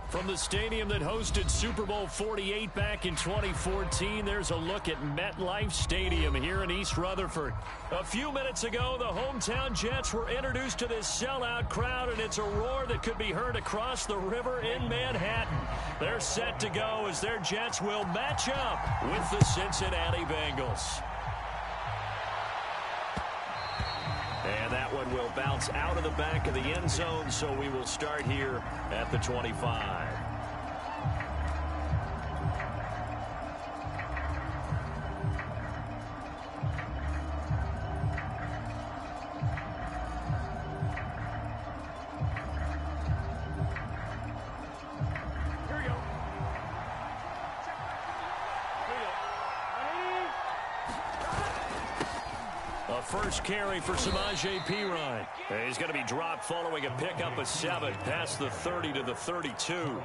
From the stadium that hosted Super Bowl 48 back in 2014, there's a look at MetLife Stadium here in East Rutherford. A few minutes ago, the hometown Jets were introduced to this sellout crowd, and it's a roar that could be heard across the river in Manhattan. They're set to go as their Jets will match up with the Cincinnati Bengals. And that one will bounce out of the back of the end zone, so we will start here at the 25. First carry for Samaje Perine. He's going to be dropped following a pickup of 7 past the 30 to the 32.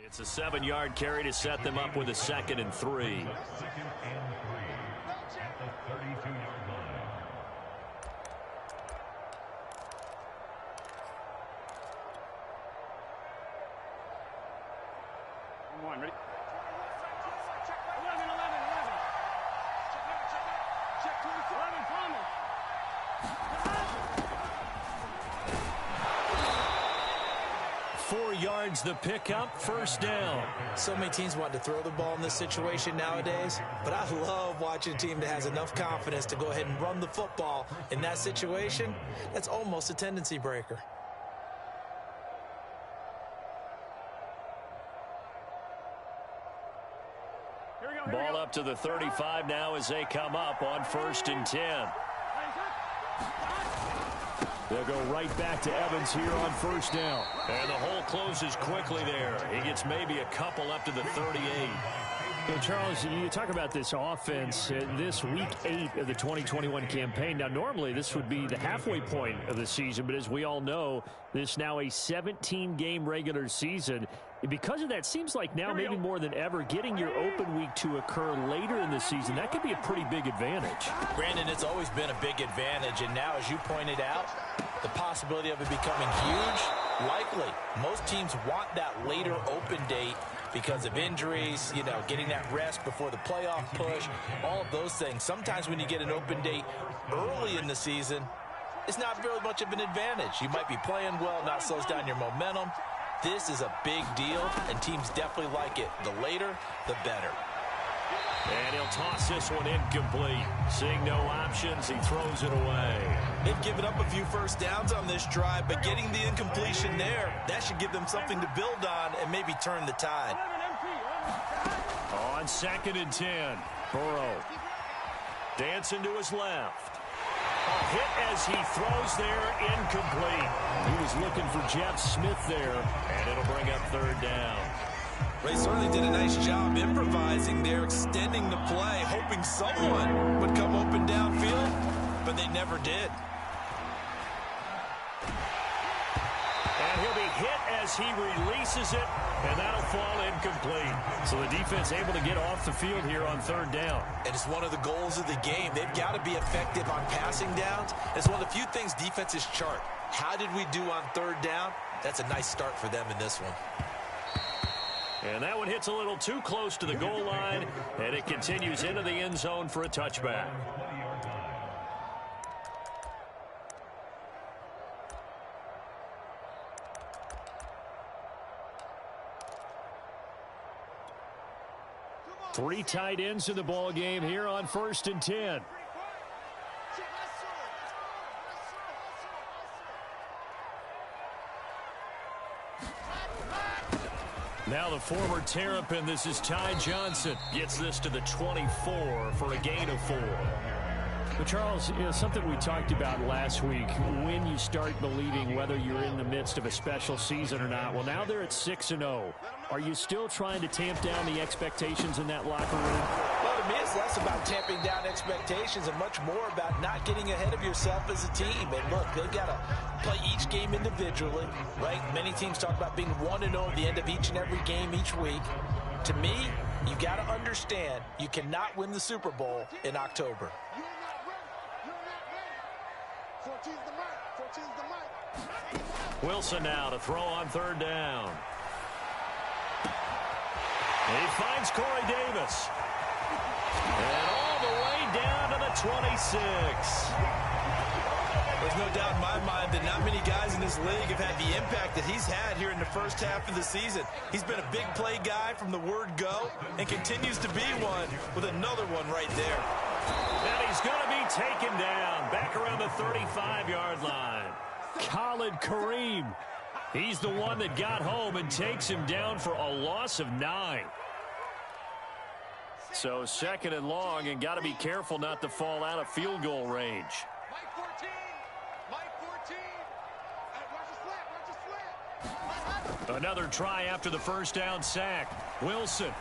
It's a 7-yard carry to set them up with a 2nd and 3. 2nd and 3 at the 32-yard line. One, ready? 11. Check 11, promise. 4 yards the pickup, first down. So many teams want to throw the ball in this situation nowadays, but I love watching a team that has enough confidence to go ahead and run the football in that situation. That's almost a tendency breaker. Ball up to the 35 now as they come up on 1st and 10. They'll go right back to Evans here on 1st down. And the hole closes quickly there. He gets maybe a couple up to the 38. Well, Charles, you talk about this offense, this week 8 of the 2021 campaign. Now, normally this would be the halfway point of the season, but as we all know, this now a 17-game regular season. And because of that, seems like now maybe more than ever, getting your open week to occur later in the season, that could be a pretty big advantage. Brandon, it's always been a big advantage, and now, as you pointed out, the possibility of it becoming huge, likely. Most teams want that later open date because of injuries, you know, getting that rest before the playoff push, all of those things. Sometimes when you get an open date early in the season, it's not really much of an advantage. You might be playing well, not slows down your momentum. This is a big deal, and teams definitely like it. The later, the better. And he'll toss this one incomplete. Seeing no options, he throws it away. They've given up a few first downs on this drive, but getting the incompletion there, that should give them something to build on and maybe turn the tide. On 2nd and 10, Burrow dancing to his left. A hit as he throws there, incomplete. He was looking for Jeff Smith there, and it'll bring up 3rd down. Ray certainly did a nice job improvising there, extending the play, hoping someone would come open downfield, but they never did. And he'll be hit as he releases it, and that'll fall incomplete. So the defense able to get off the field here on 3rd down. And it's one of the goals of the game. They've got to be effective on passing downs. It's one of the few things defenses chart. How did we do on 3rd down? That's a nice start for them in this one. And that one hits a little too close to the goal line, and it continues into the end zone for a touchback. Three tight ends in the ball game here on 1st and 10. Now the former Terrapin, this is Ty Johnson, gets this to the 24 for a gain of 4. But Charles, something we talked about last week, when you start believing whether you're in the midst of a special season or not. Well, now they're at 6-0. Are you still trying to tamp down the expectations in that locker room? Well, to me, it's less about tamping down expectations and much more about not getting ahead of yourself as a team. And look, they've got to play each game individually, right? Many teams talk about being 1-0 at the end of each and every game each week. To me, you got to understand you cannot win the Super Bowl in October. Wilson now to throw on 3rd down. He finds Corey Davis. And all the way down to the 26. There's no doubt in my mind that not many guys in this league have had the impact that he's had here in the first half of the season. He's been a big play guy from the word go and continues to be one with another one right there. And he's going to be taken down back around the 35-yard line. Khalid Kareem. He's the one that got home and takes him down for a loss of 9. So 2nd and long, and got to be careful not to fall out of field goal range. Another try after the 1st down sack. Wilson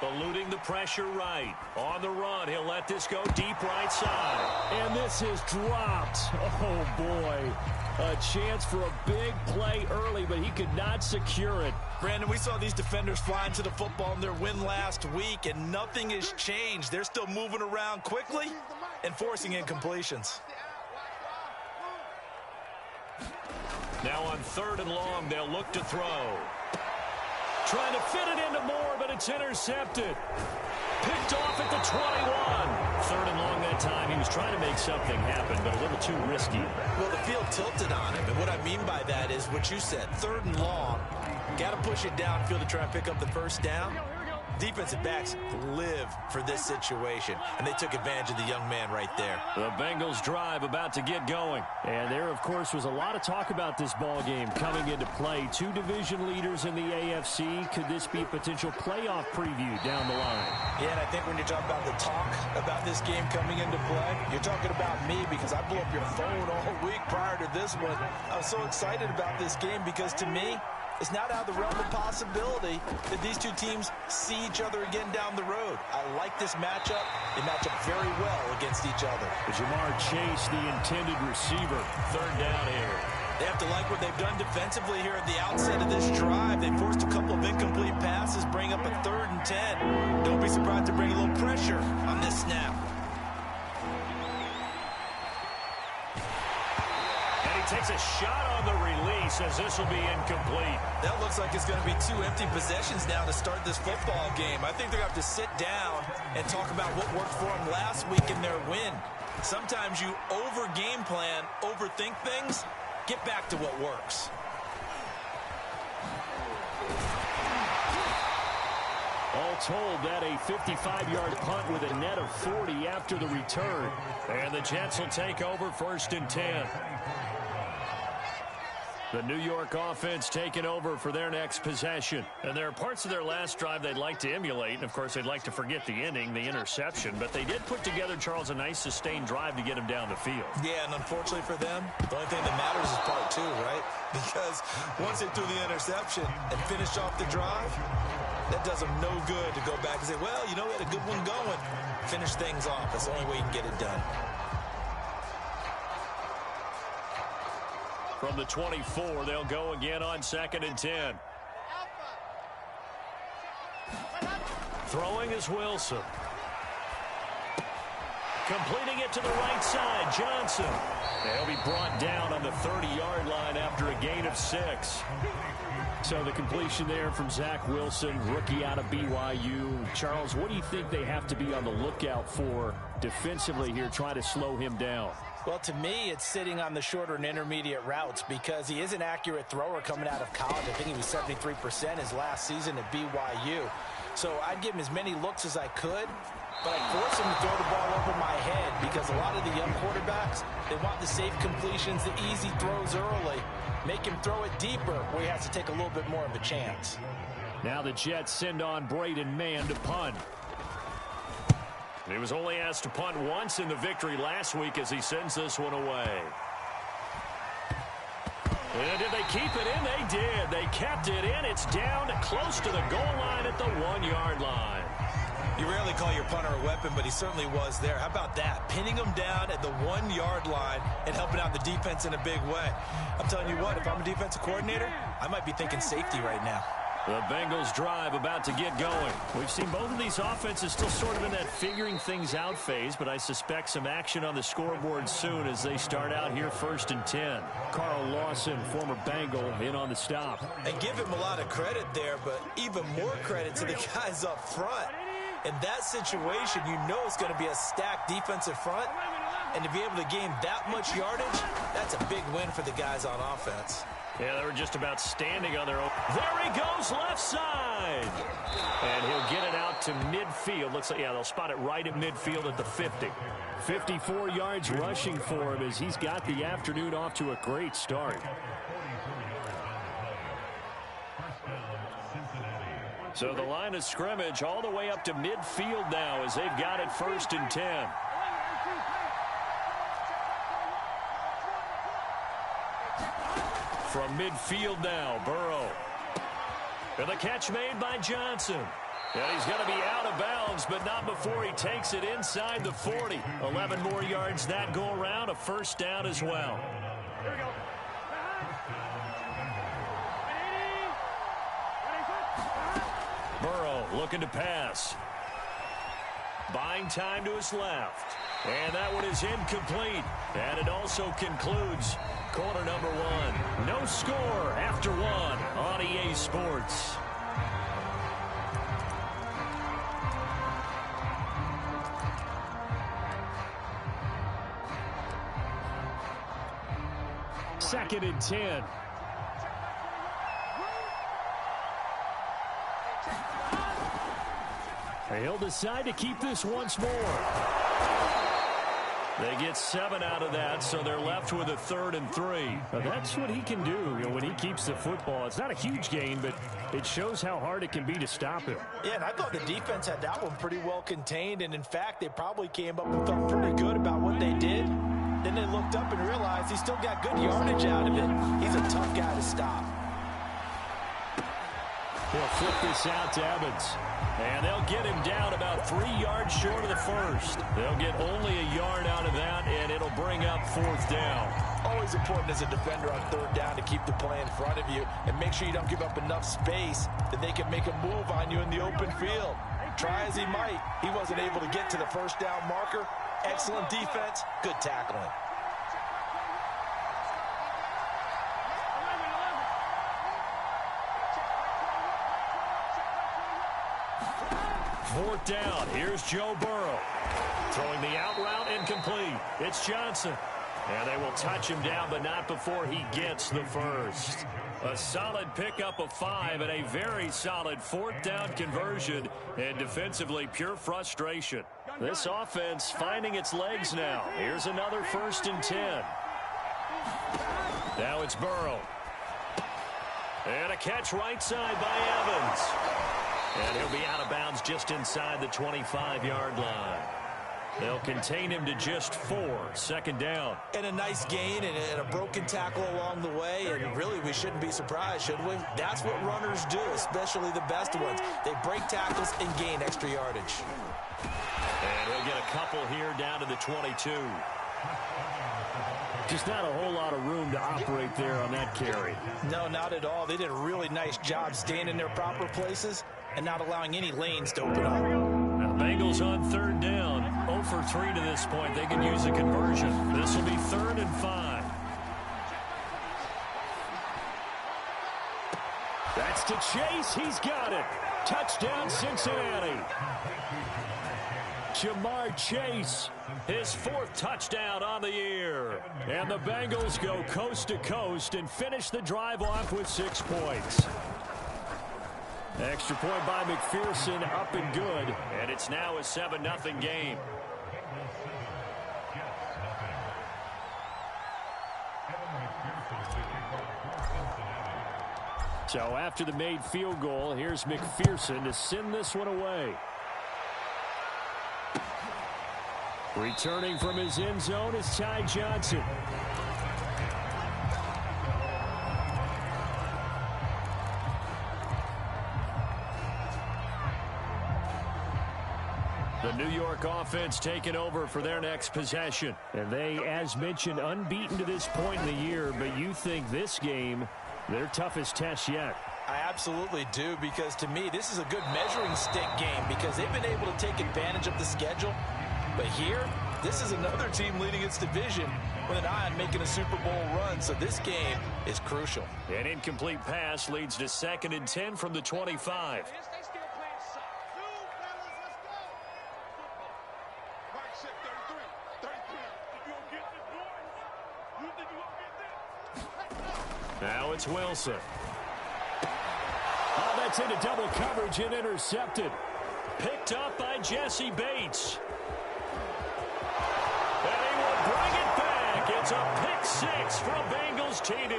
eluding the pressure right. On the run, he'll let this go deep right side. And this is dropped. Oh, boy. A chance for a big play early, but he could not secure it. Brandon, we saw these defenders flying to the football in their win last week, and nothing has changed. They're still moving around quickly and forcing incompletions. Now on 3rd and long, they'll look to throw. Trying to fit it into Moore, but it's intercepted. Picked off at the 21. 3rd and long that time. He was trying to make something happen, but a little too risky. Well, the field tilted on him, and what I mean by that is what you said. 3rd and long, got to push it downfield to try and pick up the 1st down. Defensive backs live for this situation, and they took advantage of the young man right there. The Bengals drive about to get going. And there, of course, was a lot of talk about this ball game coming into play. 2 division leaders in the AFC. Could this be a potential playoff preview down the line? Yeah, and I think when you talk about the talk about this game coming into play, you're talking about me because I blew up your phone all week prior to this one. I was so excited about this game because, to me, it's not out of the realm of possibility that these two teams see each other again down the road. I like this matchup. They match up very well against each other. Jamar Chase, the intended receiver. 3rd down here. They have to like what they've done defensively here at the outset of this drive. They forced a couple of incomplete passes, bring up a 3rd and 10. Don't be surprised to bring a little pressure on this snap. Takes a shot on the release as this will be incomplete. That looks like it's going to be 2 empty possessions now to start this football game. I think they're going to have to sit down and talk about what worked for them last week in their win. Sometimes you over-game plan, overthink things. Get back to what works. All told, that a 55-yard punt with a net of 40 after the return. And the Jets will take over 1st and 10. The New York offense taking over for their next possession. And there are parts of their last drive they'd like to emulate. And, of course, they'd like to forget the inning, the interception. But they did put together, Charles, a nice sustained drive to get him down the field. Yeah, and unfortunately for them, the only thing that matters is part 2, right? Because once they threw the interception and finished off the drive, that does them no good to go back and say, well, you know, we had a good one going. Finish things off. That's the only way you can get it done. From the 24, they'll go again on 2nd and 10. Throwing is Wilson. Completing it to the right side, Johnson. They'll be brought down on the 30-yard line after a gain of 6. So the completion there from Zach Wilson, rookie out of BYU. Charles, what do you think they have to be on the lookout for defensively here, trying to slow him down? Well, to me, it's sitting on the shorter and intermediate routes because he is an accurate thrower coming out of college. I think he was 73% his last season at BYU. So I'd give him as many looks as I could, but I'd force him to throw the ball over my head because a lot of the young quarterbacks, they want the safe completions, the easy throws early. Make him throw it deeper where he has to take a little bit more of a chance. Now the Jets send on Braden Mann to punt. He was only asked to punt once in the victory last week as he sends this one away. And did they keep it in? They did. They kept it in. It's down close to the goal line at the 1-yard line. You rarely call your punter a weapon, but he certainly was there. How about that? Pinning him down at the 1-yard line and helping out the defense in a big way. I'm telling you what, if I'm a defensive coordinator, I might be thinking safety right now. The Bengals drive about to get going. We've seen both of these offenses still sort of in that figuring things out phase, but I suspect some action on the scoreboard soon as they start out here 1st and 10. Carl Lawson, former Bengal, in on the stop. And give him a lot of credit there, but even more credit to the guys up front. In that situation, you know it's going to be a stacked defensive front, and to be able to gain that much yardage, that's a big win for the guys on offense. Yeah, they were just about standing on their own. There he goes, left side. And he'll get it out to midfield. Looks like, yeah, they'll spot it right at midfield at the 50. 54 yards rushing for him as he's got the afternoon off to a great start. So the line of scrimmage all the way up to midfield now as they've got it 1st and 10. From midfield now, Burrow. And the catch made by Johnson. And he's going to be out of bounds, but not before he takes it inside the 40. 11 more yards that go around, a 1st down as well. Here we go. Burrow looking to pass. Buying time to his left. And that one is incomplete. And it also concludes quarter number 1. No score after 1 on EA Sports. Second and 10. He'll decide to keep this once more. They get 7 out of that, so they're left with a 3rd and 3. Now that's what he can do, when he keeps the football. It's not a huge gain, but it shows how hard it can be to stop him. Yeah, and I thought the defense had that one pretty well contained, and in fact, they probably came up and felt pretty good about what they did. Then they looked up and realized he still got good yardage out of it. He's a tough guy to stop. He'll flip this out to Evans. And they'll get him down about 3 yards short of the 1st. They'll get only a yard out of that, and it'll bring up 4th down. Always important as a defender on 3rd down to keep the play in front of you and make sure you don't give up enough space that they can make a move on you in the open field. Try as he might, he wasn't able to get to the 1st down marker. Excellent defense, good tackling. Fourth down. Here's Joe Burrow. Throwing the out route incomplete. It's Johnson. And they will touch him down, but not before he gets the 1st. A solid pickup of 5 and a very solid 4th down conversion. And defensively, pure frustration. This offense finding its legs now. Here's another 1st and 10. Now it's Burrow. And a catch right side by Evans. And he'll be out of bounds just inside the 25-yard line. They'll contain him to just 4. 2nd down. And a nice gain and a broken tackle along the way. And really, we shouldn't be surprised, should we? That's what runners do, especially the best ones. They break tackles and gain extra yardage. And he'll get a couple here down to the 22. Just not a whole lot of room to operate there on that carry. No, not at all. They did a really nice job staying in their proper places and not allowing any lanes to open up. Now the Bengals on 3rd down. 0 for 3 to this point. They can use a conversion. This will be 3rd and 5. That's to Chase. He's got it. Touchdown, Cincinnati. Jamar Chase, his 4th touchdown on the year. And the Bengals go coast to coast and finish the drive off with 6 points. Extra point by McPherson, up and good. And it's now a 7-0 game. So after the made field goal, here's McPherson to send this one away. Returning from his end zone is Ty Johnson. The New York offense taking over for their next possession. And they, as mentioned, unbeaten to this point in the year, but you think this game, their toughest test yet. I absolutely do, because to me, this is a good measuring stick game because they've been able to take advantage of the schedule. But here, this is another team leading its division with an eye on making a Super Bowl run, so this game is crucial. An incomplete pass leads to 2nd and 10 from the 25. Now it's Wilson. Oh, that's into double coverage and intercepted. Picked up by Jesse Bates. And he will bring it back. It's a pick 6 for a Bengals TD.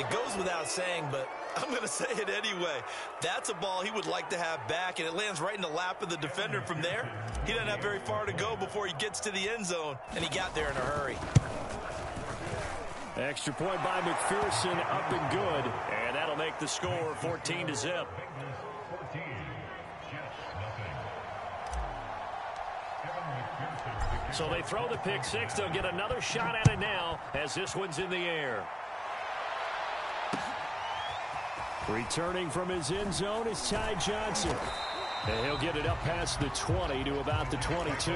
It goes without saying, but I'm going to say it anyway. That's a ball he would like to have back, and it lands right in the lap of the defender from there. He doesn't have very far to go before he gets to the end zone, and he got there in a hurry. Extra point by McPherson, up and good. And that'll make the score 14-0. So they throw the pick 6. They'll get another shot at it now as this one's in the air. Returning from his end zone is Ty Johnson. And he'll get it up past the 20 to about the 22.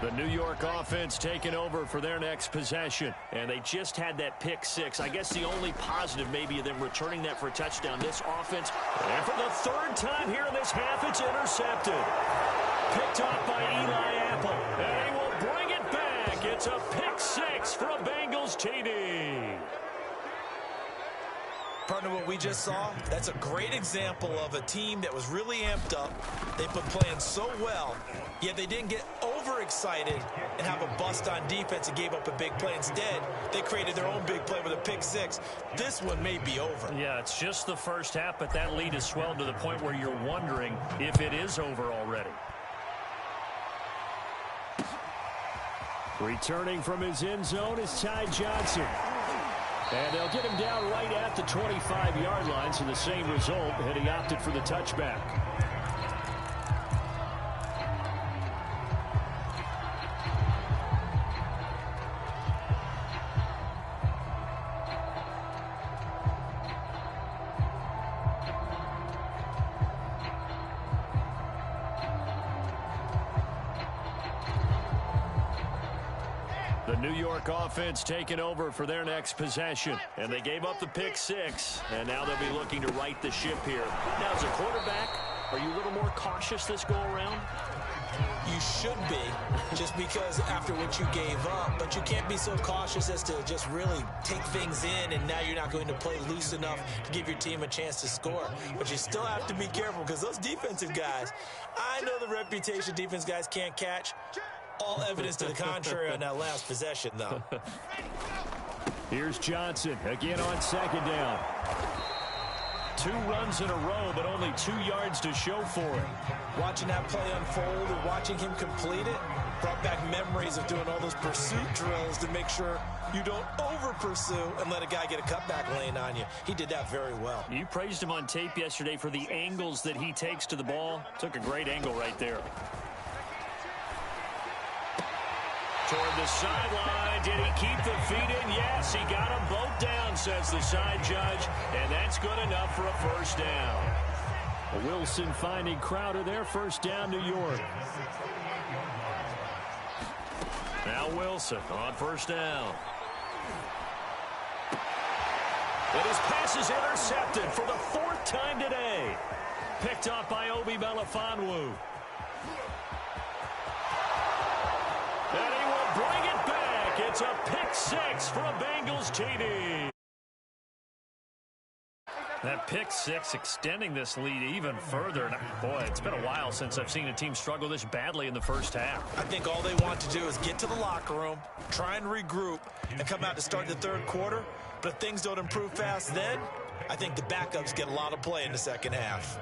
The New York offense taking over for their next possession. And they just had that pick 6. I guess the only positive maybe of them returning that for a touchdown. This offense, and for the 3rd time here in this half, it's intercepted. Picked off by Eli Apple. And he will bring it back. It's a pick 6 for a Bengals TD. Partner, what we just saw, that's a great example of a team that was really amped up. They've been playing so well, yet they didn't get overexcited and have a bust on defense and gave up a big play. Instead, they created their own big play with a pick 6. This one may be over. Yeah, it's just the first half, but that lead has swelled to the point where you're wondering if it is over already. Returning from his end zone is Ty Johnson. And they'll get him down right at the 25-yard line, so the same result, and he opted for the touchback. The New York offense taking over for their next possession. And they gave up the pick 6, and now they'll be looking to right the ship here. Now, as a quarterback, are you a little more cautious this go-around? You should be, just because after what you gave up, but you can't be so cautious as to just really take things in, and now you're not going to play loose enough to give your team a chance to score. But you still have to be careful, because those defensive guys, I know the reputation defense guys can't catch. All evidence to the contrary on that last possession, though. Here's Johnson again on 2nd down. 2 runs in a row, but only 2 yards to show for it. Watching that play unfold and watching him complete it brought back memories of doing all those pursuit drills to make sure you don't over-pursue and let a guy get a cutback lane on you. He did that very well. You praised him on tape yesterday for the angles that he takes to the ball. Took a great angle right there. Toward the sideline. Did he keep the feet in? Yes, he got them both down, says the side judge. And that's good enough for a first down. Wilson finding Crowder there. First down, New York. Now Wilson on first down. And his pass is intercepted for the 4th time today. Picked off by Obi Melifonwu. And he will bring it back. It's a pick 6 for a Bengals TD. That pick six extending this lead even further. And boy, it's been a while since I've seen a team struggle this badly in the first half. I think all they want to do is get to the locker room, try and regroup, and come out to start the third quarter. But if things don't improve fast then, I think the backups get a lot of play in the second half.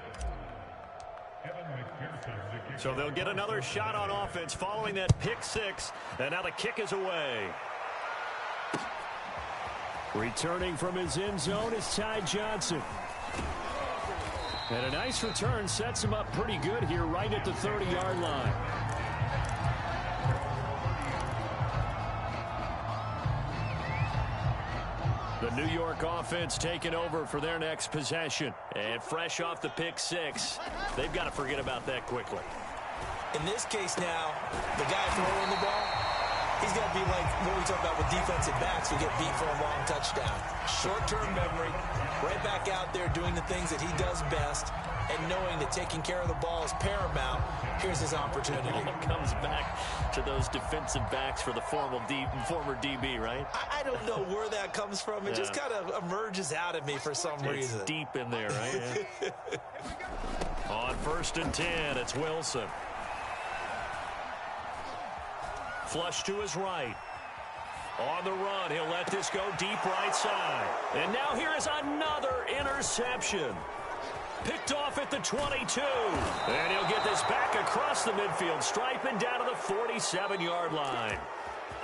So they'll get another shot on offense following that pick six. And now the kick is away. Returning from his end zone is Ty Johnson. And a nice return sets him up pretty good here right at the 30-yard line. The New York offense taking over for their next possession. And fresh off the pick six, they've got to forget about that quickly. In this case now, the guy throwing the ball, he's got to be like what we talk about with defensive backs who get beat for a long touchdown. Short-term memory, right back out there doing the things that he does best, and knowing that taking care of the ball is paramount. Here's his opportunity. It all comes back to those defensive backs for the former DB, right? I don't know where that comes from. It just kind of emerges out of me for some reason. It's deep in there, right? Yeah. On 1st and 10, it's Wilson. Flush to his right. On the run, he'll let this go deep right side. And now here is another interception. Picked off at the 22. And he'll get this back across the midfield stripe and down to the 47-yard line.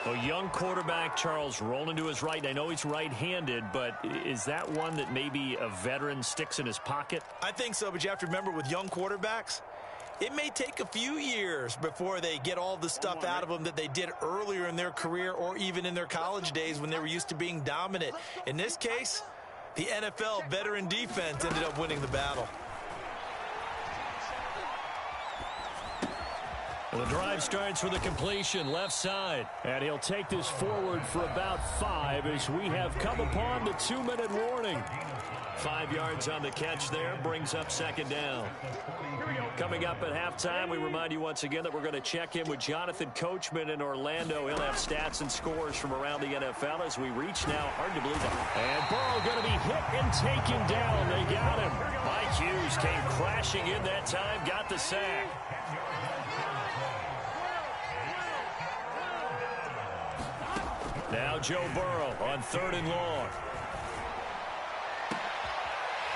A young quarterback, Charles, rolling to his right. I know he's right-handed, but is that one that maybe a veteran sticks in his pocket? I think so, but you have to remember with young quarterbacks, it may take a few years before they get all the stuff out of them that they did earlier in their career or even in their college days when they were used to being dominant. In this case, the NFL veteran defense ended up winning the battle. The drive starts with a completion left side. And he'll take this forward for about 5 as we have come upon the 2-minute warning. 5 yards on the catch there, brings up 2nd down. Coming up at halftime, we remind you once again that we're going to check in with Jonathan Coachman in Orlando. He'll have stats and scores from around the NFL as we reach now. Hard to believe it. And Burrow going to be hit and taken down. They got him. Mike Hughes came crashing in that time, got the sack. Now Joe Burrow on 3rd and long.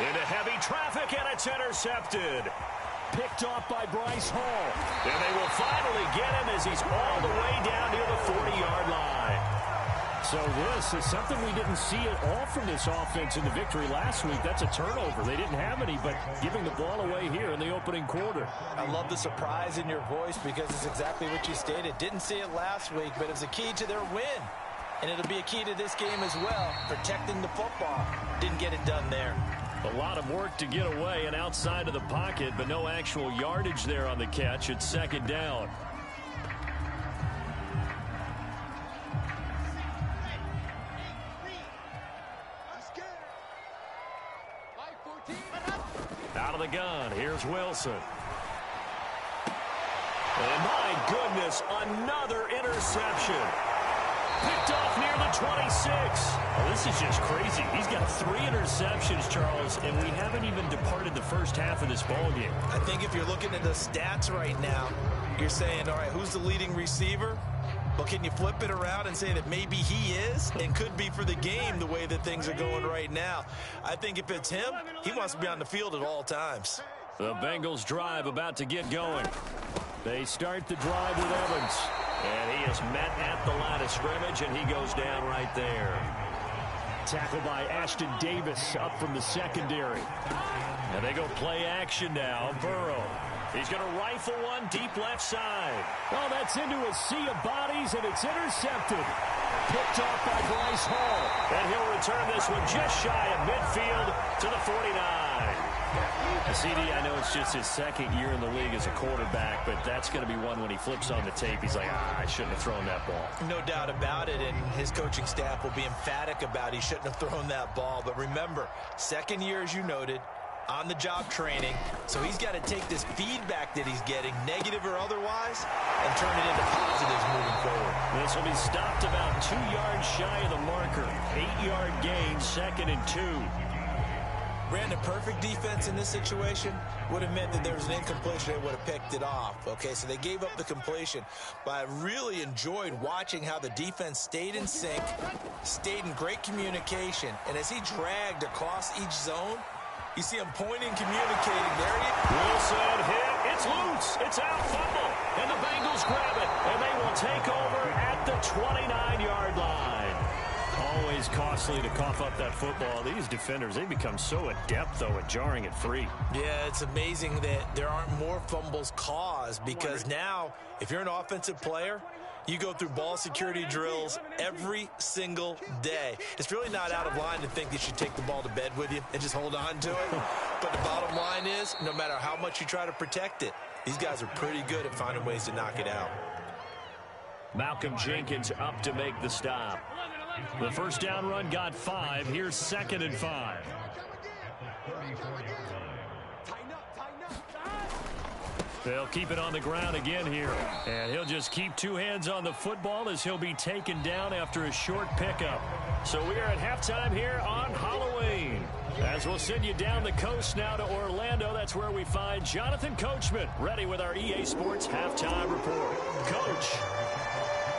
Into heavy traffic, and it's intercepted. Picked off by Bryce Hall. And they will finally get him as he's all the way down near the 40-yard line. So this is something we didn't see at all from this offense in the victory last week. That's a turnover. They didn't have any, but giving the ball away here in the opening quarter. I love the surprise in your voice because it's exactly what you stated. Didn't see it last week, but it's a key to their win. And it'll be a key to this game as well, protecting the football. Didn't get it done there. A lot of work to get away and outside of the pocket, but no actual yardage there on the catch. It's 2nd down. Out of the gun, here's Wilson. And my goodness, another interception. Picked off near the 26. Oh, this is just crazy. He's got 3 interceptions, Charles, and we haven't even departed the first half of this ballgame. I think if you're looking at the stats right now, you're saying, all right, who's the leading receiver? Well, can you flip it around and say that maybe he is and could be for the game the way that things are going right now? I think if it's him, he wants to be on the field at all times. The Bengals drive about to get going. They start the drive with Evans. And he is met at the line of scrimmage, and he goes down right there. Tackled by Ashton Davis up from the secondary. And they go play action now. Burrow. He's going to rifle one deep left side. Oh, that's into a sea of bodies, and it's intercepted. Picked off by Bryce Hall. And he'll return this one just shy of midfield to the 49. CD, I know it's just his 2nd year in the league as a quarterback, but that's going to be one when he flips on the tape. He's like, I shouldn't have thrown that ball. No doubt about it, and his coaching staff will be emphatic about he shouldn't have thrown that ball. But remember, 2nd year, as you noted, on-the-job training, so he's got to take this feedback that he's getting, negative or otherwise, and turn it into positives moving forward. This will be stopped about 2 yards shy of the marker. 8-yard gain, 2nd and 2. Brandon, perfect defense in this situation would have meant that there was an incompletion. They would have picked it off. Okay, so they gave up the completion. But I really enjoyed watching how the defense stayed in sync, stayed in great communication. And as he dragged across each zone, you see him pointing, communicating. There he is. Wilson hit. It's loose. It's out. Fumble. And the Bengals grab it. And they will take over at the 29-yard line. Always costly to cough up that football. These defenders, they become so adept, though, at jarring it free. Yeah, it's amazing that there aren't more fumbles caused because now, if you're an offensive player, you go through ball security drills every single day. It's really not out of line to think you should take the ball to bed with you and just hold on to it. But the bottom line is, no matter how much you try to protect it, these guys are pretty good at finding ways to knock it out. Malcolm Jenkins up to make the stop. The first down run got 5. Here's 2nd and 5. They'll keep it on the ground again here. And he'll just keep 2 hands on the football as he'll be taken down after a short pickup. So we are at halftime here on Halloween. As we'll send you down the coast now to Orlando, that's where we find Jonathan Coachman ready with our EA Sports halftime report. Coach.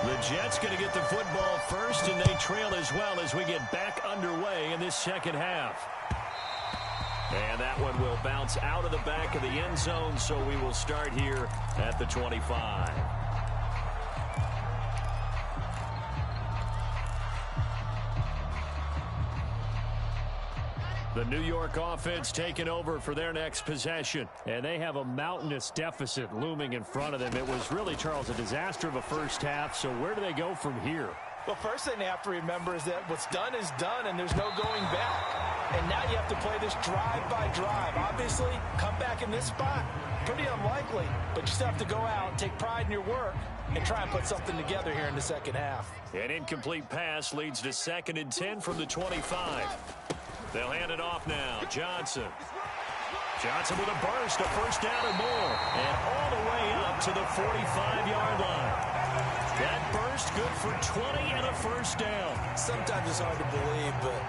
The Jets going to get the football first, and they trail as well as we get back underway in this second half. And that one will bounce out of the back of the end zone, so we will start here at the 25. The New York offense taking over for their next possession. And they have a mountainous deficit looming in front of them. It was really, Charles, a disaster of a first half. So where do they go from here? Well, first thing they have to remember is that what's done is done, and there's no going back. And now you have to play this drive by drive. Obviously, come back in this spot, pretty unlikely. But you still have to go out and take pride in your work and try and put something together here in the second half. An incomplete pass leads to 2nd and 10 from the 25. They'll hand it off now. Johnson. Johnson with a burst, a first down and more. And all the way up to the 45-yard line. That burst good for 20 and a first down. Sometimes it's hard to believe, but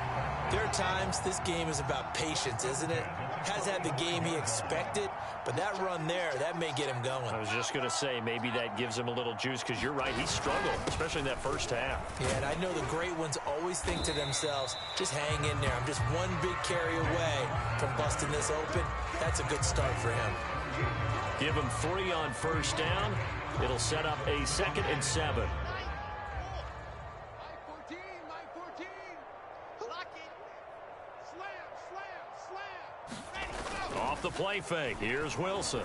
there are times this game is about patience, isn't it? Has had the game he expected, but that run there, that may get him going. I was just going to say, maybe that gives him a little juice, because you're right, he struggled, especially in that first half. Yeah, and I know the great ones always think to themselves, just hang in there. I'm just one big carry away from busting this open. That's a good start for him. Give him 3 on first down. It'll set up a 2nd and 7. Off the play fake. Here's Wilson.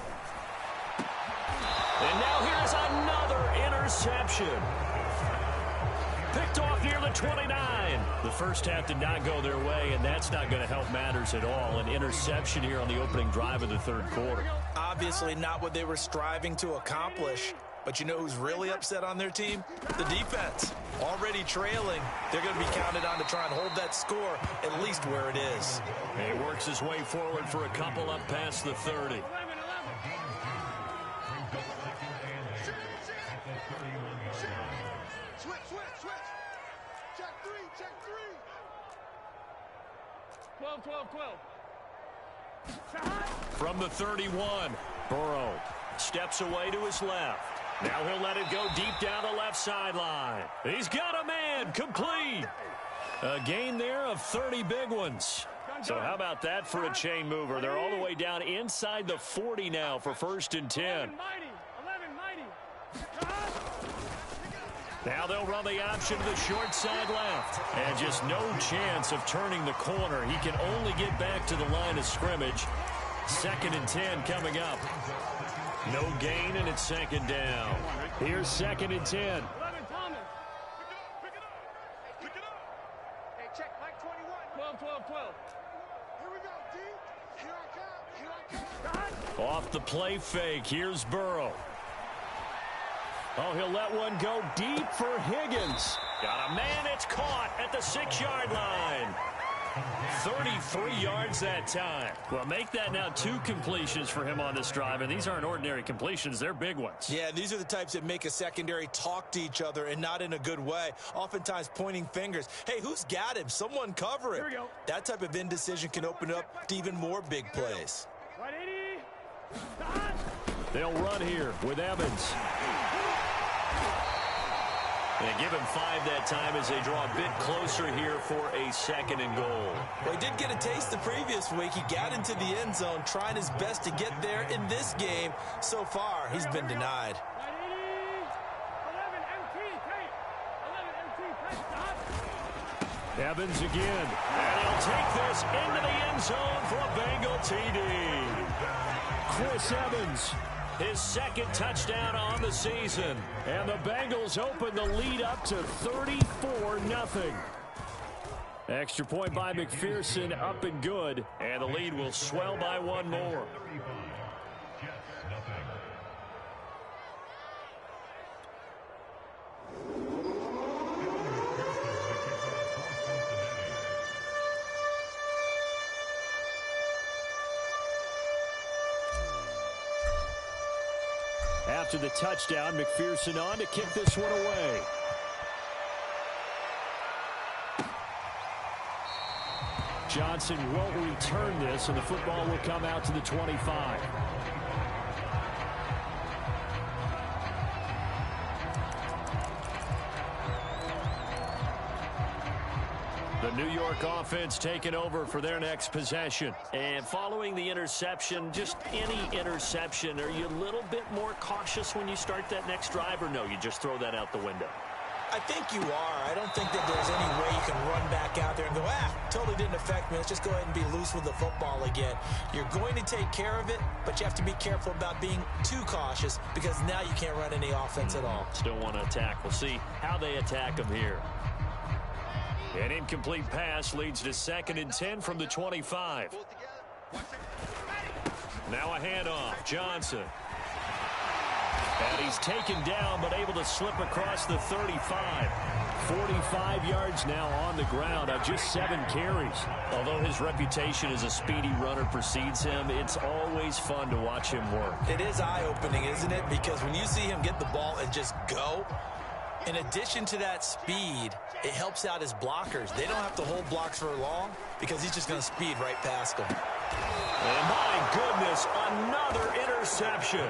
And now here's another interception. Picked off near the 29. The first half did not go their way, and that's not going to help matters at all. An interception here on the opening drive of the third quarter. Obviously not what they were striving to accomplish. But you know who's really upset on their team? The defense. Already trailing. They're going to be counted on to try and hold that score at least where it is. He works his way forward for a couple up past the 30. From the 31, Burrow steps away to his left. Now he'll let it go deep down the left sideline. He's got a man, complete. A gain there of 30 big ones. So how about that for a chain mover? They're all the way down inside the 40 now for 1st and 10. Now they'll run the option to the short side left. And just no chance of turning the corner. He can only get back to the line of scrimmage. 2nd and 10 coming up. No gain, and it's 2nd down. Here's 2nd and 10. Off the play fake. Here's Burrow. Oh, he'll let one go deep for Higgins. Got a man. It's caught at the 6-yard line. 33 yards that time. Well, make that now 2 completions for him on this drive, and these aren't ordinary completions. They're big ones. Yeah, these are the types that make a secondary talk to each other and not in a good way, oftentimes pointing fingers. Hey, who's got him? Someone cover him. That type of indecision can open up to even more big plays. They'll run here with Evans. They give him 5 that time as they draw a bit closer here for a 2nd and goal. Well, he did get a taste the previous week. He got into the end zone, trying his best to get there in this game. So far, he's been denied. Evans again. And he'll take this into the end zone for a Bengal TD. Chris Evans. His 2nd touchdown on the season. And the Bengals open the lead up to 34-0. Extra point by McPherson, up and good. And the lead will swell by 1 more. After the touchdown, McPherson on to kick this one away. Johnson won't return this, and the football will come out to the 25. The New York offense taking over for their next possession. And following the interception, just any interception, are you a little bit more cautious when you start that next drive, or no, you just throw that out the window? I think you are. I don't think that there's any way you can run back out there and go, totally didn't affect me. Let's just go ahead and be loose with the football again. You're going to take care of it, but you have to be careful about being too cautious because now you can't run any offense at all. Still want to attack. We'll see how they attack him here. An incomplete pass leads to 2nd and 10 from the 25. Now a handoff. Johnson. And he's taken down, but able to slip across the 35. 45 yards now on the ground on just 7 carries. Although his reputation as a speedy runner precedes him, it's always fun to watch him work. It is eye-opening, isn't it? Because when you see him get the ball and just go, in addition to that speed, it helps out his blockers. They don't have to hold blocks for long because he's just going to speed right past them. And my goodness, another interception.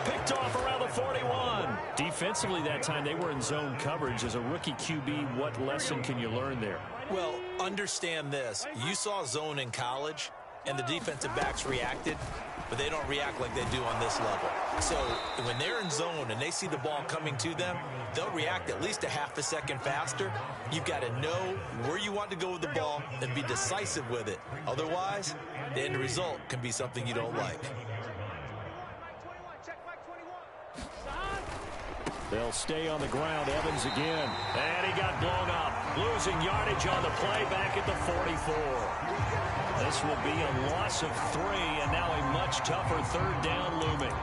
Picked off around the 41. Defensively that time, they were in zone coverage. As a rookie QB, what lesson can you learn there? Well, understand this. You saw zone in college, and the defensive backs reacted, but they don't react like they do on this level. So when they're in zone and they see the ball coming to them, they'll react at least a half a second faster. You've got to know where you want to go with the ball and be decisive with it. Otherwise, the end result can be something you don't like. They'll stay on the ground. Evans again. And he got blown up. Losing yardage on the play back at the 44. This will be a loss of 3, and now a much tougher 3rd down looming.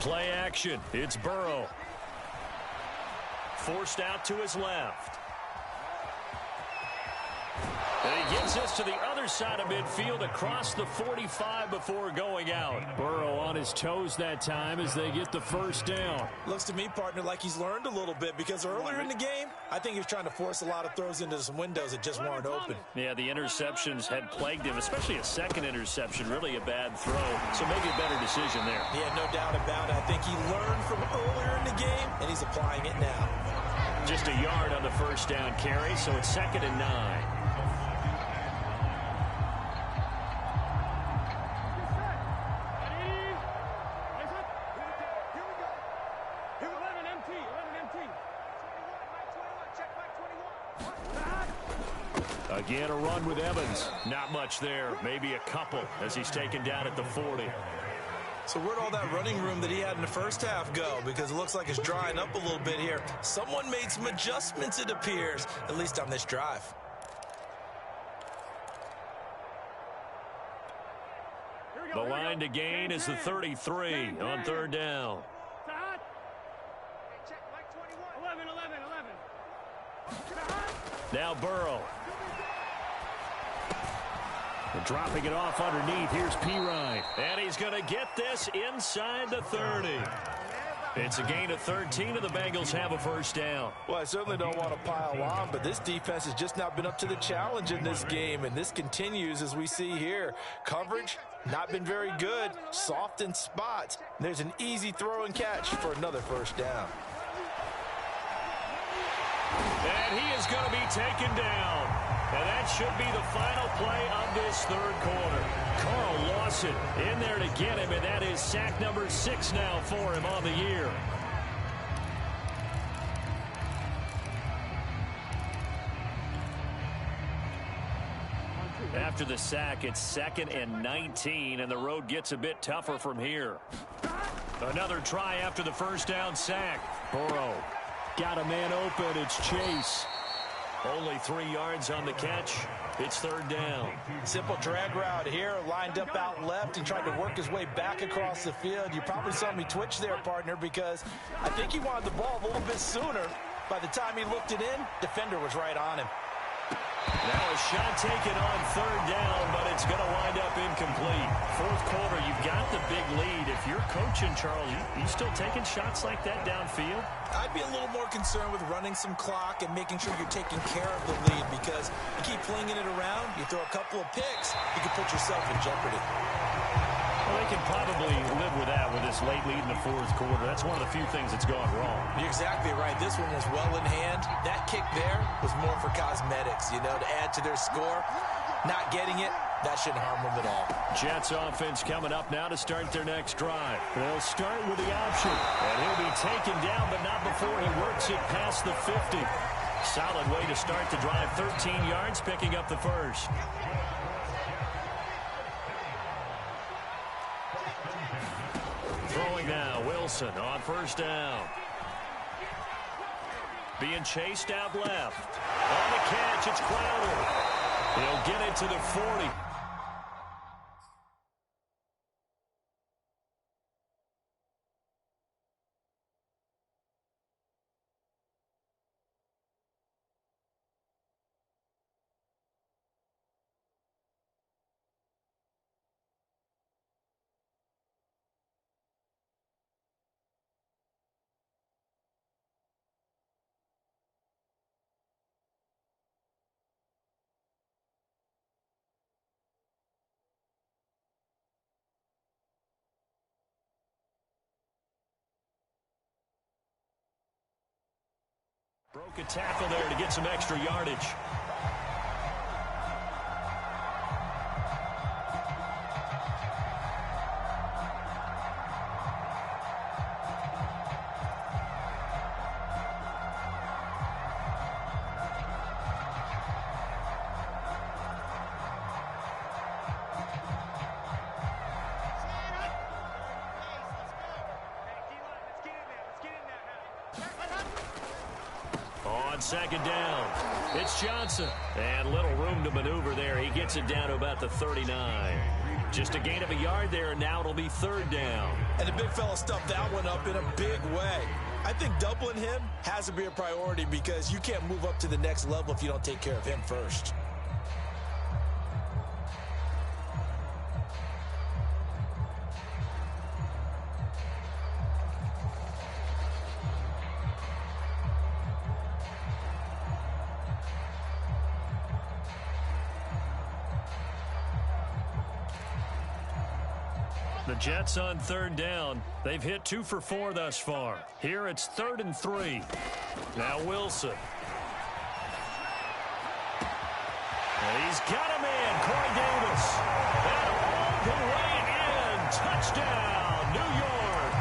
Play action. It's Burrow. Forced out to his left. And he gets this to the other side of midfield across the 45 before going out. Burrow on his toes that time as they get the 1st down. Looks to me, partner, like he's learned a little bit because earlier in the game, I think he was trying to force a lot of throws into some windows that just weren't open. Yeah, the interceptions had plagued him, especially a 2nd interception, really a bad throw. So maybe a better decision there. Yeah, no doubt about it. I think he learned from earlier in the game, and he's applying it now. Just a yard on the 1st down carry, so it's 2nd and 9. Again, a run with Evans. Not much there. Maybe a couple as he's taken down at the 40. So where'd all that running room that he had in the first half go? Because it looks like it's drying up a little bit here. Someone made some adjustments, it appears, at least on this drive. The line to gain is the 33 on third down. Now Burrow. Dropping it off underneath. Here's Pirine. And he's going to get this inside the 30. It's a gain of 13, and the Bengals have a first down. Well, I certainly don't want to pile on, but this defense has just not been up to the challenge in this game, and this continues as we see here. Coverage, not been very good, soft in spots. There's an easy throw and catch for another first down. And he is going to be taken down. And that should be the final play of this third quarter. Carl Lawson in there to get him, and that is sack number 6 now for him on the year. After the sack, it's 2nd and 19, and the road gets a bit tougher from here. Another try after the first down sack. Burrow got a man open. It's Chase. Only 3 yards on the catch. It's third down. Simple drag route here, lined up out left and tried to work his way back across the field. You probably saw me twitch there, partner, because I think he wanted the ball a little bit sooner. By the time he looked it in, defender was right on him. Now a shot taken on third down, but it's going to wind up incomplete. Fourth quarter, you've got the big lead. If you're coaching, Charles, you still taking shots like that downfield? I'd be a little more concerned with running some clock and making sure you're taking care of the lead, because you keep flinging it around, you throw a couple of picks, you can put yourself in jeopardy. Well, they can probably live with that with this late lead in the fourth quarter. That's one of the few things that's gone wrong. You're exactly right. This one was well in hand. That kick there was more for cosmetics, you know, to add to their score. Not getting it, that shouldn't harm them at all. Jets offense coming up now to start their next drive. They'll start with the option. And he'll be taken down, but not before he works it past the 50. Solid way to start the drive. 13 yards, picking up the first. Throwing now, Wilson on first down. Being chased out left. On the catch, it's Crowder. He'll get it to the 40. Broke a tackle there to get some extra yardage. On second down, it's Johnson. And little room to maneuver there. He gets it down to about the 39. Just a gain of a yard there, and now it'll be third down. And the big fella stuffed that one up in a big way. I think doubling him has to be a priority, because you can't move up to the next level if you don't take care of him first. The Jets on third down. They've hit 2 for 4 thus far. Here it's 3rd and 3. Now Wilson. And he's got him in. Corey Davis. And all the way in. Touchdown, New York.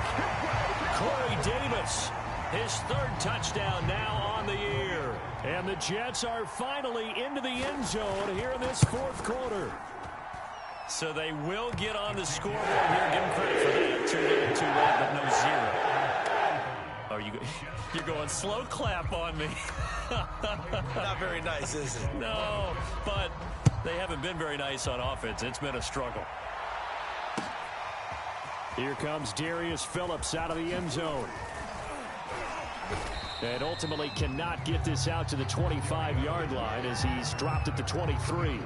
Corey Davis. His 3rd touchdown now on the year. And the Jets are finally into the end zone here in this fourth quarter. So they will get on the scoreboard here. Give them credit for that. Too little, too late, but no zero. Oh, you're going slow clap on me. Not very nice, is it? No, but they haven't been very nice on offense. It's been a struggle. Here comes Darius Phillips out of the end zone. And ultimately cannot get this out to the 25-yard line as he's dropped at the 23.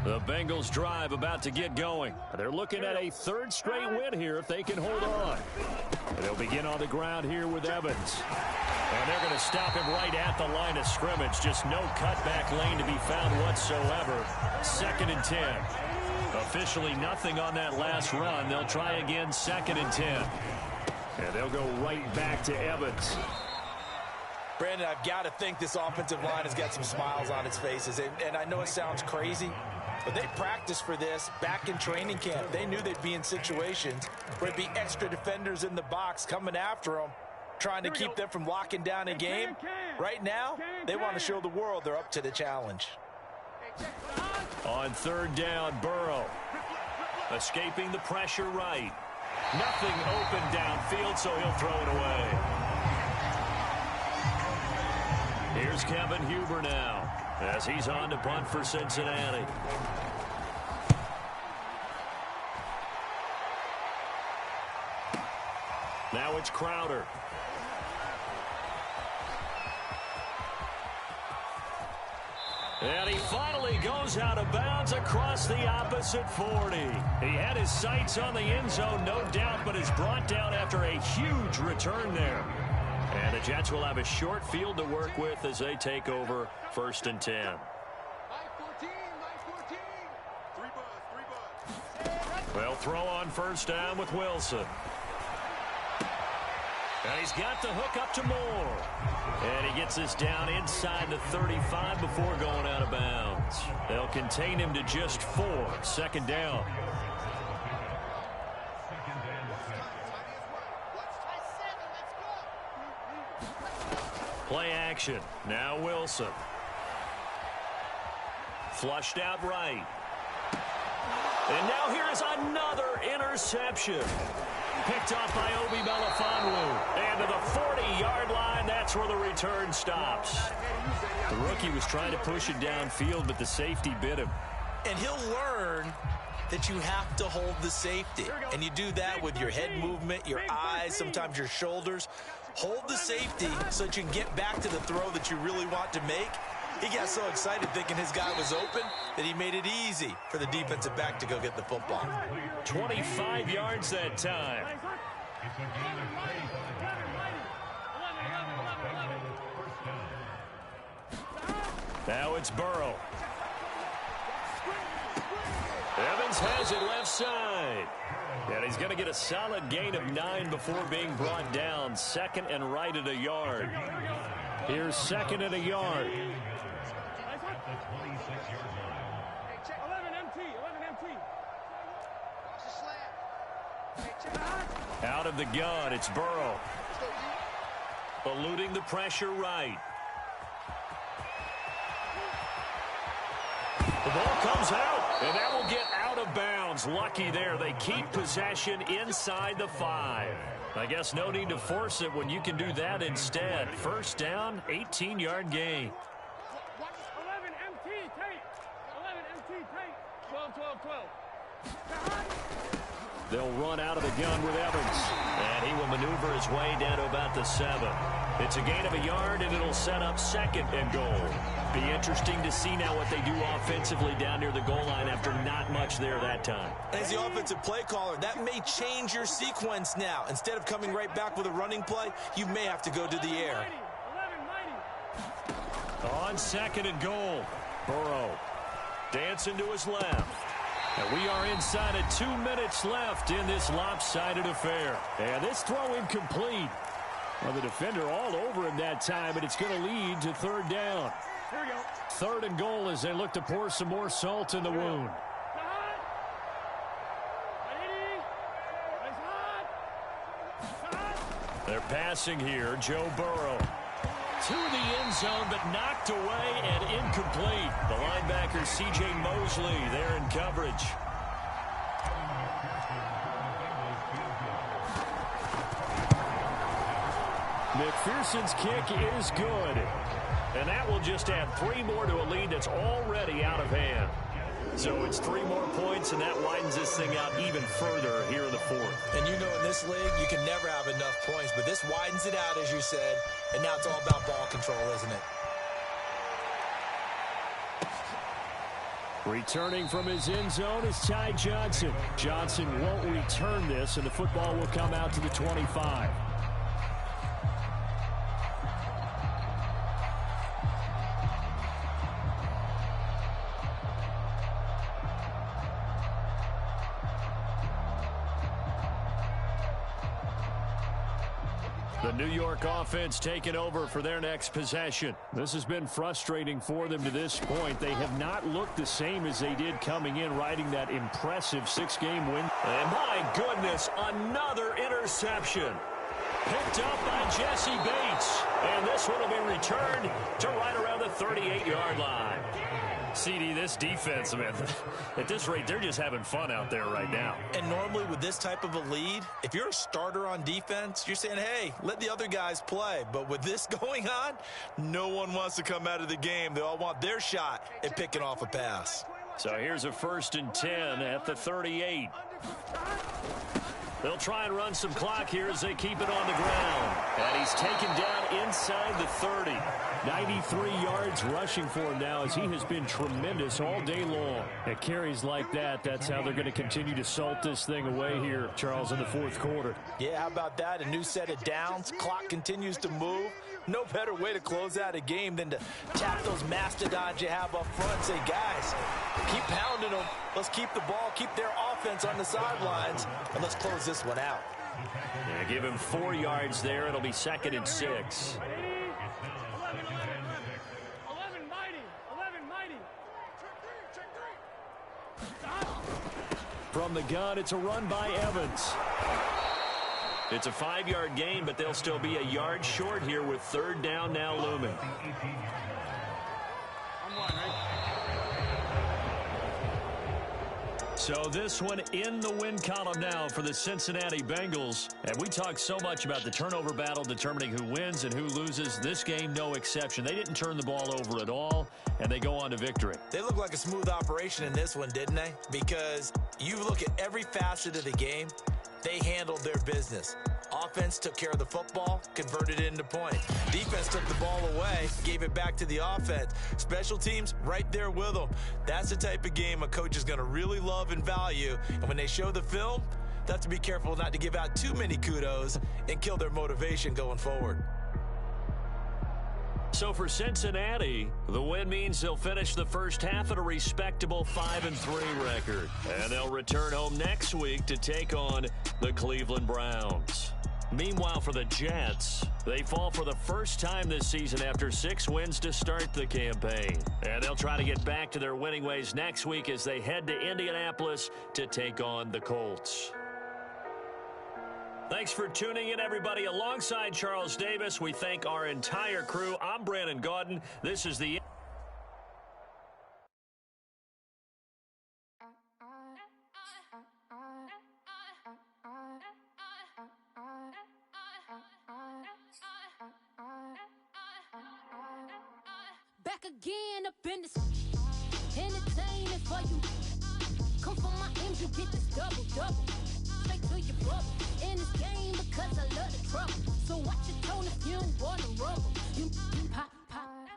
The Bengals drive about to get going. They're looking at a third straight win here if they can hold on. And they'll begin on the ground here with Evans. And they're going to stop him right at the line of scrimmage. Just no cutback lane to be found whatsoever. 2nd and 10. Officially nothing on that last run. They'll try again 2nd and 10. And they'll go right back to Evans. Brandon, I've got to think this offensive line has got some smiles on its faces. And I know it sounds crazy, but they practiced for this back in training camp. They knew they'd be in situations where there'd be extra defenders in the box coming after them, trying to keep them from locking down a game. Right now, they want to show the world they're up to the challenge. On 3rd down, Burrow. Escaping the pressure right. Nothing open downfield, so he'll throw it away. Here's Kevin Huber now as he's on to punt for Cincinnati. Now it's Crowder. And he finally goes out of bounds across the opposite 40. He had his sights on the end zone, no doubt, but is brought down after a huge return there. And the Jets will have a short field to work with as they take over 1st and 10. They'll throw on 1st down with Wilson. And he's got the hook up to Moore. And he gets this down inside the 35 before going out of bounds. They'll contain him to just 4. 2nd down. Play action. Now Wilson. Flushed out right. And now here is another interception. Picked off by Obi Melifonwu. And to the 40-yard line, that's where the return stops. The rookie was trying to push it downfield, but the safety bit him. And he'll learn that you have to hold the safety. And you do that with your head movement, your eyes, sometimes your shoulders. Hold the safety so that you can get back to the throw that you really want to make. He got so excited thinking his guy was open that he made it easy for the defensive back to go get the football. 25 yards that time. Now it's Burrow. Evans has it left side. And he's going to get a solid gain of 9 before being brought down. 2nd and right at a yard. Here's 2nd and a yard. Out of the gun, it's Burrow. Eluding the pressure right. The ball comes out, and that will get out of bounds. Lucky there. They keep possession inside the 5. I guess no need to force it when you can do that instead. 1st down, 18-yard gain. 11 MT tape. 11 MT tape. 12, 12, 12. They'll run out of the gun with Evans. And he will maneuver his way down to about the 7. It's a gain of a yard, and it'll set up 2nd and goal. Be interesting to see now what they do offensively down near the goal line after not much there that time. As the offensive play caller, that may change your sequence now. Instead of coming right back with a running play, you may have to go to the air. On 2nd and goal, Burrow dancing to his left. And we are inside of 2 minutes left in this lopsided affair. And this throw incomplete. Well, the defender all over him that time, but it's going to lead to 3rd down. Here we go. 3rd and goal as they look to pour some more salt in the wound. They're passing here. Joe Burrow. To the end zone, but knocked away and incomplete. The linebacker, C.J. Mosley, there in coverage. McPherson's kick is good. And that will just add 3 more to a lead that's already out of hand. So it's 3 more points, and that widens this thing out even further here in the 4th. And you know in this league, you can never have enough points, but this widens it out, as you said, and now it's all about ball control, isn't it? Returning from his end zone is Ty Johnson. Johnson won't return this, and the football will come out to the 25. The New York offense taking over for their next possession. This has been frustrating for them to this point. They have not looked the same as they did coming in, riding that impressive 6-game win. And my goodness, another interception. Picked up by Jesse Bates. And this one will be returned to right around the 38-yard line. CD, this defense, man, at this rate, they're just having fun out there right now. And normally with this type of a lead, if you're a starter on defense, you're saying, hey, let the other guys play. But with this going on, no one wants to come out of the game. They all want their shot at picking off a pass. So here's a 1st and 10 at the 38. They'll try and run some clock here as they keep it on the ground. And he's taken down inside the 30. 93 yards rushing for him now, as he has been tremendous all day long. At carries like that, that's how they're going to continue to salt this thing away here, Charles, in the 4th quarter. Yeah, how about that? A new set of downs. Clock continues to move. No better way to close out a game than to tap those mastodons you have up front and say, guys, keep pounding them. Let's keep the ball, keep their offense on the sidelines, and let's close this one out. Yeah, give him 4 yards there. It'll be 2nd and 6. 11 mighty. From the gun, it's a run by Evans. It's a 5-yard gain, but they'll still be a yard short here with 3rd down now looming. So this one in the win column now for the Cincinnati Bengals. And we talk so much about the turnover battle determining who wins and who loses. This game, no exception. They didn't turn the ball over at all, and they go on to victory. They look like a smooth operation in this one, didn't they? Because you look at every facet of the game, they handled their business. Offense took care of the football, converted it into points. Defense took the ball away, gave it back to the offense. Special teams right there with them. That's the type of game a coach is going to really love and value. And when they show the film, they have to be careful not to give out too many kudos and kill their motivation going forward. So for Cincinnati, the win means they'll finish the first half at a respectable 5-3 record. And they'll return home next week to take on the Cleveland Browns. Meanwhile, for the Jets, they fall for the first time this season after 6 wins to start the campaign. And they'll try to get back to their winning ways next week as they head to Indianapolis to take on the Colts. Thanks for tuning in, everybody. Alongside Charles Davis, we thank our entire crew. I'm Brandon Gaudin. This is the... Back again up in this entertaining for you. Come for my M's, you get this double. Straight to your bubble. In this game because I love the trouble. So watch your tone if you don't want to rumble. You pop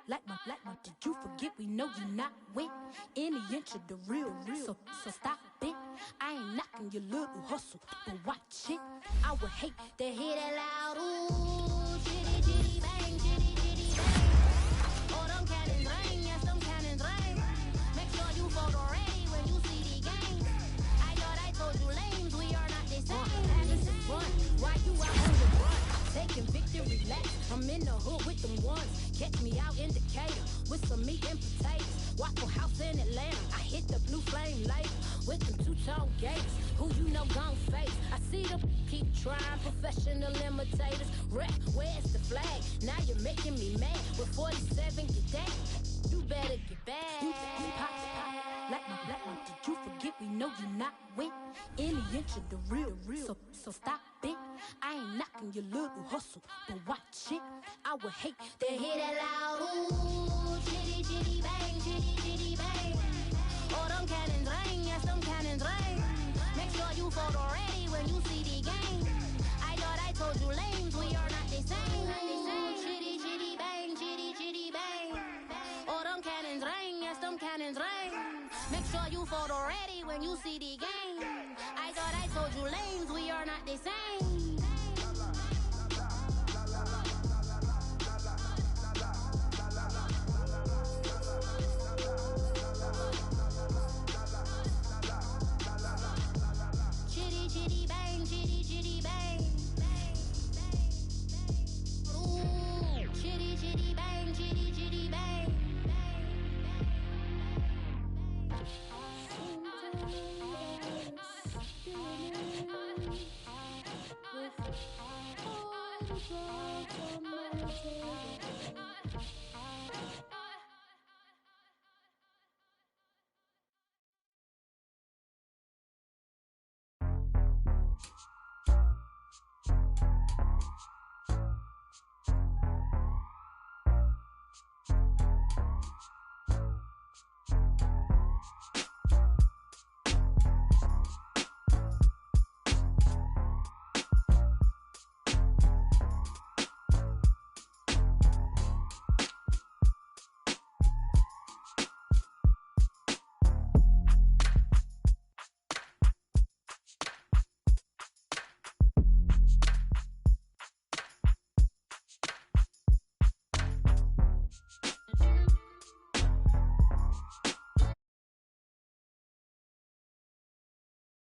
like my. Did you forget we know you not with any inch of the real. So stop it. I ain't knocking your little hustle, but watch it. I would hate to hear that loud ooh, chitty bang, chitty bang. Oh, them cannons ring, yes, them cannons ring. Make sure you photo ready when you see the game. I thought I told you lames, we are not the same. This is fun, why you out on the run? Taking victory laps, I'm in the hood with them ones. Catch me out in Decatur with some meat and potatoes. Waffle House in Atlanta. I hit the blue flame later with them two-tone gates. Who you know gon' face? I see them keep trying, professional imitators. Rep, where's the flag? Now you're making me mad. With 47, get that. You better get back. You pop, like my black one. Did you forget we know you not with any inch of the real. So stop it. I ain't knocking your little hustle, but watch it. I would hate to hear that loud. Ooh, chitty, chitty, bang, chitty, chitty, bang. Oh, them cannons ring, yes, them cannons ring. Make sure you photo ready when you see the game. I thought I told you lames, we are not the same. Chitty, chitty, bang, chitty, chitty, bang. Oh, them cannons ring, yes, them cannons ring. Make sure you photo ready when you see the game. I thought I told you lames, we are not the same. Chitty, chitty, bang, chitty, chitty, bang. Ooh, chitty, chitty, bang, chitty, chitty, bang. With all the drugs on my table.